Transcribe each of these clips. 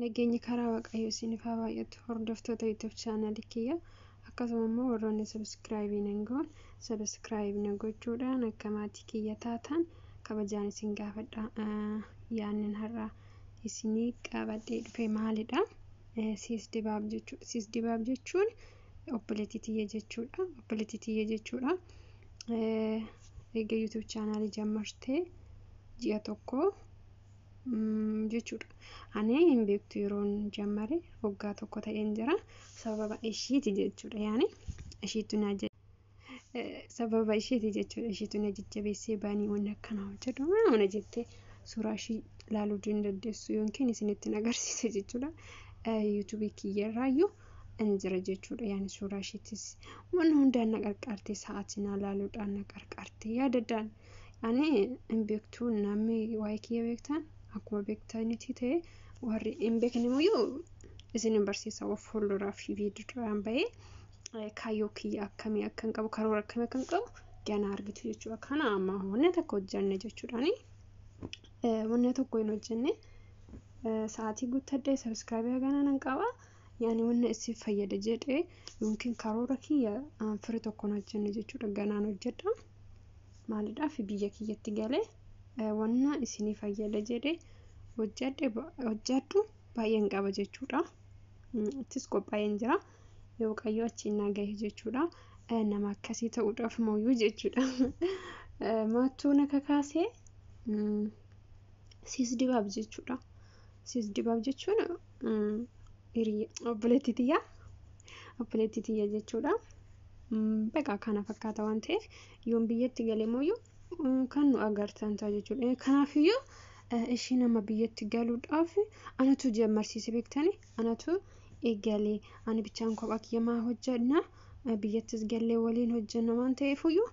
Nageenyi karaa waaqayyoo isiniif haa baay'atu. Hordoftoota YouTube channel kiyya akkasuma immoo warroonni subscribe hin goone subscribe gochuudhaan akka maatii kiyya taatan kabajaan isin gaafadha. Yaannin har'a isinii qabadhee dhufe maalidha? Siis dibaab jechuun obboleettii tiyya jechuudha. Obboleettii tiyya jechuudha. Egaa YouTube channel jammartee ji'a tokko jechuudha. Ani hin beektu yeroon jammare waggaa tokko ta'een jira. Sababa ishiiti jechuudha. Yaani ishiitu na sababa ishiiti jechuudha. Ishiitu na jajjabeessee baanii waan akkana hojjetu mana jettee suuraa ishii ilaaluu dandeessu yookiin isinitti agarsiisa jechuudha. YouTube kiyyarraayyuu injira jechuudha. Yaani suuraa ishiitis waan hundaan na qarqaartee sa'aatii na ilaaluudhaan na qarqaartee yaadadhaan. Ani hin beektu namni waa'ee kiyya beektan akkuma beektanitti ta'e warri hin beekne immoo isin hin barsiisa of fuulduraa fi viidiyoodhaan bahee kaayyoo kiyya akkamii akkan qabu karoora akkamii akkan qabu gana argitu jechuudha. Kana amma wanna tokko hojjenne jechuudhaani. Wanna tokko hin hojjenne sa'aatii guuttadhee subscribe hagana nan qaba. Yaani wanna isin fayyada jedhee yookiin karoora kiyya firii tokkoon hojjenne jechuudha. Ganaan hojjedha. Maaliidhaaf biyya kiyyatti galee wanna isinii fayyada jedhee hojjedhu baay'een qaba jechuudha. Ittis qophaa'een jira. Yoo qayyoo achiin nagahe jechuudha. Nama akkasii ta'uudhaaf mooyyuu jechuudha. Maattuu na kakaasee siis dibaab jechuudha. Siis dibaab jechuun obboleettii tiyya jechuudha. Beekaa kana fakkaata waan ta'eef yoon biyyatti galee mooyyuu kan nu agartan ta'a jechuudha. Kanaafiyyuu ishii nama biyyatti galuudhaaf anatu jammarsiise beektanii anatu eegalee ani bichaan kophaa kiyyamaa hojjenna biyyattis gallee waliin hojjenna waan ta'eefuyyuu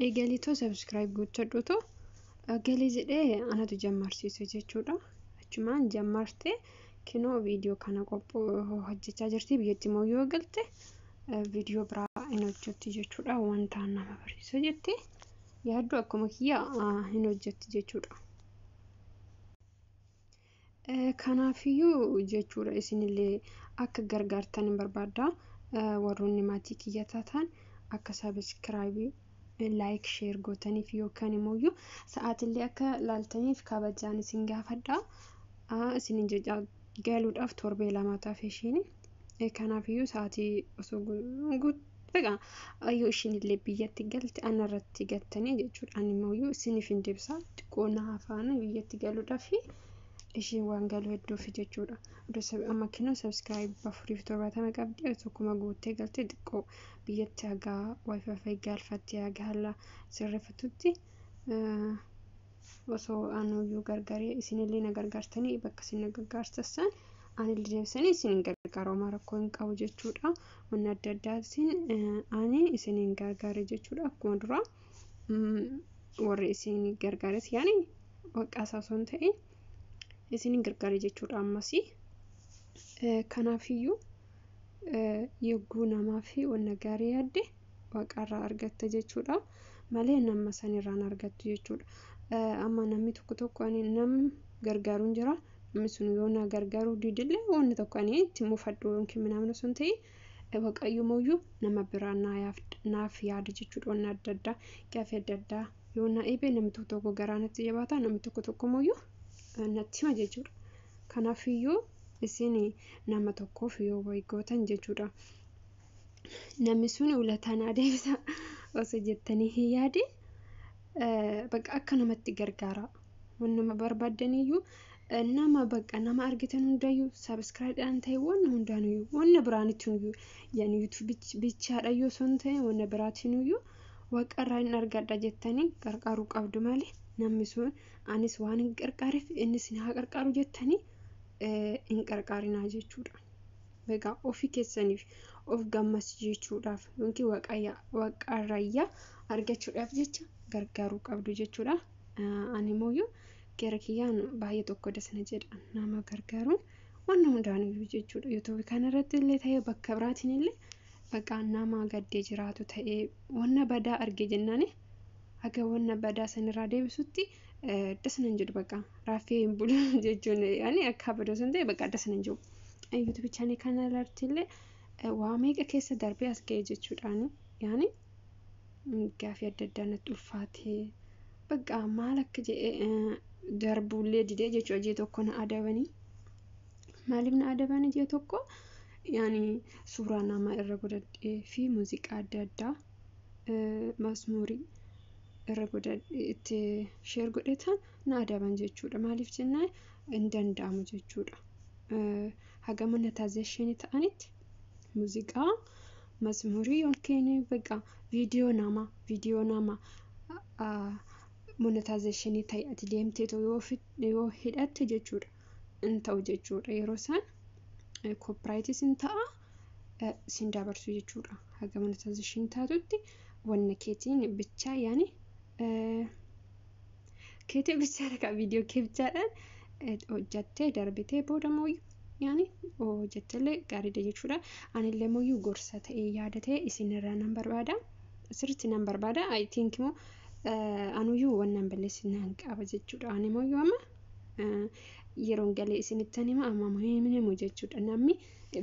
eegaliitoo subscribe gochadhuutoo galee jedhee anatu jammarsiise jechuudha. Achumaan jammartee kinoo viidiyoo kana hojjechaa jirti biyyatti mooyyuu galte viidiyoo biraa hin hojjetti jechuudha. Wanta nama barsiisa jettee yaaddu akkuma kiyya hin hojjetti jechuudha. Kanaafiyyuu jechuudha isinillee akka gargaartan hin barbaadda. Warroonni maatii kiyya taatan akka subscribe like share gootaniif yookaan immoo sa'aatillee akka laaltaniif kabajaan isin gaafadha. Isinin jajaa galuudhaaf torbee lamataaf ishiin. Kanaafiyyuu sa'aatii osoo beekaa ayyoo ishinillee biyyatti galte anarratti gattanii jechuudha. Ani immoo isiniif hin deebisa xiqqoo na hafaana biyyatti galuudhaaf ishiin waan galu hedduuf jechuudha. Amma kinoo subscribe 470 qabdi tokkuma guuttee galtee xiqqoo biyyatti hagaa wifi galfattee hagaa haala sirreeffatutti osoo anuyyuu gargaaree isinillee na gargaartanii bakka isin na gargaartan anillee deebisanii isin gargaaruu rakkoo hin qabu jechuudha. Wanna adda addaatiin ani isin gargaaree jechuudha. Akkuma dura warri isin gargaares yaani waqaasaa osoo hin ta'in isin gargaaree jechuudha. Ammas kanaafiyyuu yogguu namaa fi wanna gaarii yaadde waaqarraa argatta jechuudha. Malee nama sanirraan argattu jechuudha. Amma namni tokko ani nam gargaaruun jira. Namni sun yoo na gargaaruu didillee wanni tokko ani itti muufadhu yookiin minamna sun ta'e waaqayyo mooyyuu nama biraa naaf yaada jechuudha. Wanna adda addaa gaaffii adda addaa yoo na eebe namni tokko garaa natti jabaata namni tokko mooyyuu natti hima jechuudha. Kanaafiyyuu isin nama tokkoof yoo waygootan jechuudha. Namni sun ulataan adeemsa osoo jettanii hin yaadin bakka akka namatti gargaara. Wanna barbaadaniyyuu nama bakka nama argitan hundayyuu subscribe ta'e wanna hundaanuyyuu wanna biraanitti yaani YouTube bichaadhayyuu son ta'e wanna biraatinuyyuu waaqarraa hin argadha jettanii qarqaaruu qabdu malee namni sun anis waan hin qarqaareef innis haa qarqaaru jettanii hin qarqaarinaa jechuudha. Beekaa ofii keessaniif of gammachiisuudhaaf yookiin waaqarraa argachuudhaaf jecha gargaaruu qabdu jechuudha. Ani mooyyuu gara kiyyaan baay'ee tokko dasna jedha nama gargaaruun wanna hundaanuyyuu jechuudha. YouTube kanarratti illee ta'ee bakka biraatiin illee bakka nama gaddee jiraatu ta'ee wanna badaa arge jennaani haga wanna badaa sanirraa deebisutti dasnan jedhu bakka raafii hin bulu jechuun yaani akka badoo sun ta'e bakka dasnan jiru. YouTube chaanee kana irrattillee waa meeqa keessa darbee as ga'e jechuudhaan yaani gaaffii adda addaa natti ulfaatee bakka maal akka jedhee darbullee didee jechuudha. Hojii tokko na adabanii maaliif na adabanii hojii tokko yaani suuraa nama irra godhadhee fi muuziqaa adda addaa masmuurii irra godhadhee itti sheer godhetan na adaban jechuudha. Maaliif jennaan hin danda'amu jechuudha. Haga monetization ta'anitti muuziqaa masmuurii yookiin bakka viidiyoo nama monetization ta'e ati deemtee yoo hidhatte jechuudha hin ta'u jechuudha. Yeroo isaan copyright sin ta'a sin dabarsu jechuudha. Haga monetization taatutti wanna keetiin bichaa yaani keetii bichaa dhagaa viidiyoo kee bichaadhaan hojjattee darbitee booda mooyyuu yaani hojjatteellee gaariidha jechuudha. Anillee mooyyuu gorsa ta'ee yaada ta'e isinirraa nan barbaada. Sirriitti nan barbaada. I think immoo anuyyuu wannan balleessinaan qaba jechuudha. Ani mooyyuu amma yeroon galee isinittan hima amma himu jechuudha. Namni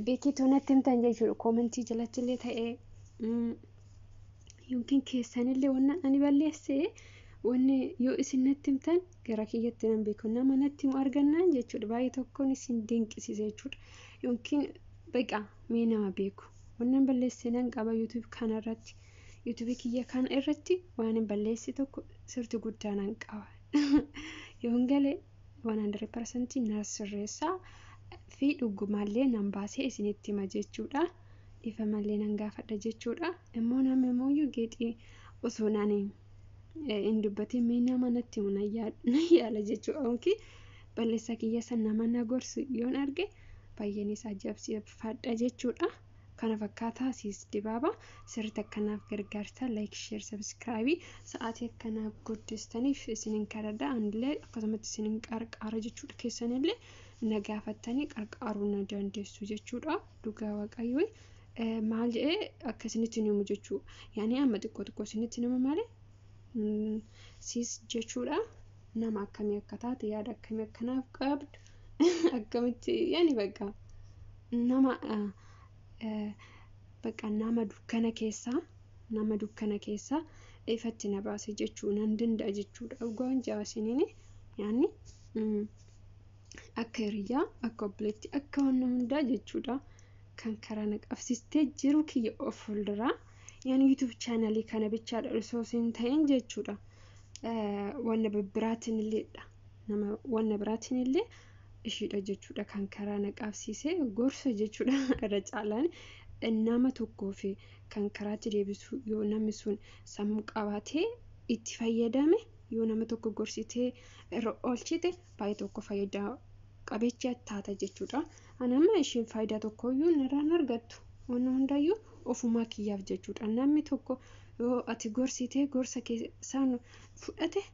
beekee toonatti himtan jechuudha. Koomentii jalattillee ta'ee yookiin keessanillee wannan ani balleessee wanni yoo isin natti himtan gara kiyyatti nan beeku nama natti himu argannaan jechuudha. Baay'ee tokkoon isin dinqisiisa jechuudha. Yookiin bakka mee nama beeku wannan balleessee nan qaba YouTube kana irratti. YouTube kiyya kana irratti waan balleessi tokko sirti guddaa nan qaba. Yoon galee 100% na sirreessaa fi dhugumaallee nan baasee isinitti hima jechuudha. Ifamallee nan gaafadha jechuudha. Immoo namni mooyyuu geexii osoo nani hin dubbatin mee nama natti himu na yaala jechuudha. Yookiin balleessaa kiyya san nama na gorsu yoon arge baay'een isaa jabsiifadha jechuudha. Kana fakkaataa siis dibaaba sirriitti akkanaaf gargaarsa like share subscribe sa'aatii akkanaaf guddistaniif isinin kadhadha. Anillee akkasumatti isinin qarqaara jechuudha. Keessanillee na gaafattanii qarqaaruu na dandeessu jechuudha. Dhugaa waaqayyoo maal jedhee akkasinitti himu jechuudha. Yaani amma xiqqoo isinitti nama malee siis jechuudha. Nama akkamii akka taate yaada akkamii akkanaaf qabdu akkamitti yaani bakka nama bakka nama dukkana keessaa ifatti na baase jechuu nan danda'a jechuudha. Dhugaan jaasiniin yaani akka hiriyaa akka obboleetti akka wanna hundaa jechuudha. Kan karaa na qabsistee jiru kiyya of fuulduraa yaani YouTube channel kana bichaadha osoo hin ta'in jechuudha. Wanna biraatiin illeedha. Nama wanna biraatiin illee ishiidha jechuudha. Kan karaa na qabsiisee gorsa jechuudha. Irra caalaan nama tokkoo fi kan karaatti deebisu yoo namni sun sammuu qabaatee itti fayyadame yoo nama tokko gorsitee irra oolchite baay'ee tokko fayyadaa qabeecha taata jechuudha. Anamma ishiin faayidaa tokkoyyuu narraan argattu wanna hundayyuu ofumaa kiyyaaf jechuudha. Namni tokko yoo ati gorsitee gorsa keessaan fudhate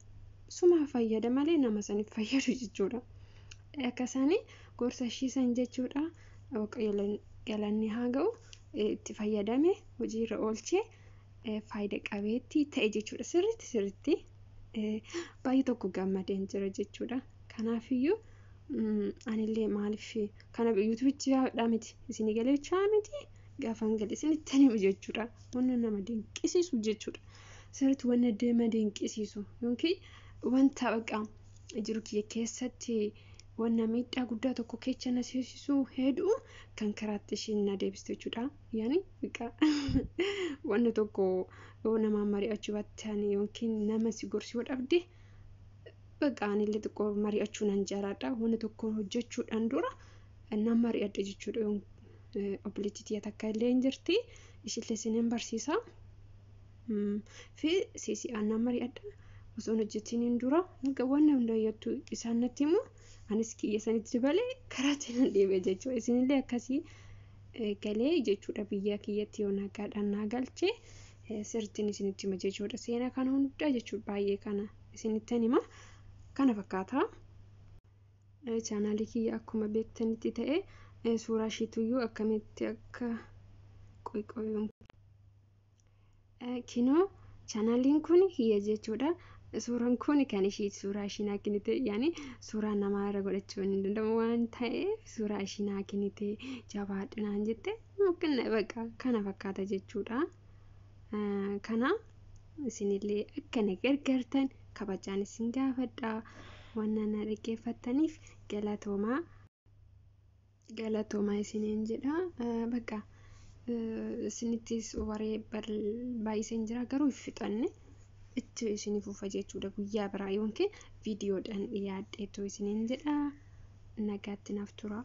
suma fayyada malee nama saniif fayyadu jechuudha. Akkasanii gorsa ishiisan jechuudha. Waaqayyoon galanni haa ga'u itti fayyadame hojiirra oolchee faayidaa qabeetti ta'e jechuudha. Sirriitti baay'ee tokko gammadeen jira jechuudha. Kanaafiyyuu anillee maaliif kana YouTube'chi yaadhaa miti isin galechaa miti gaafan galee isinitti himu jechuudha. Wanna nama dinqisiisu jechuudha. Sirriitti wanna deema dinqisiisu yookiin wanta baqa jiru kiyya keessatti wanna miidhaa guddaa tokko keessa na seesisuu hedduu kan karaatti ishiin na deebiste jechuudha. Yaani baqa wanna tokko yoo nama mari'achuu baattan yookiin nama si gorsuu dhabde baqa anillee xiqqoo mari'achuu nan jaaladha. Wanna tokko hojjechuudhaan dura nama mari'adha jechuudha. Obboleettii takka illee hin jirti ishillee isinin barsiisa fi siisi aannan mari'adha osoo hojjetiniin dura wanna hundayyattu isaan natti himu anis kiyya sanitti balee karaatiin nan deebi'e jechuudha. Isinillee akkasii galee jechuudha biyya kiyyatti yoo nagaadhaan naa galchee sirriitti isinitti hima jechuudha. Seenaa kana hundaa jechuudha baay'ee kana isinitti hima kana fakkaata. Chaanaalii kiyya akkuma beektanitti ta'e suuraa ishiituyyuu akkamitti akka qoyqoyoon kinoo chaanaaliin kun kiyya jechuudha. suuraan kun kan ishee suuraa ishii naa kennite yaani suuraa namaa irra godhachuu hin danda'amu waan ta'eef suuraa ishii naa kennite jabaadhu naan jette bakka kana fakkaata jechuudha. Kana isinillee akka na gargaartan kabajaan isin gaafadha. Waan na dhaggeeffattaniif galatoomaa isiniin jedha. Bakka isinittis waree baay'iseen jira garuu fixanne itti isiniif ufa jechuudha guyyaa biraa yookiin viidiyoodhaan dhiyaadheetu isiniin jedha. Nagaatti naaf tura.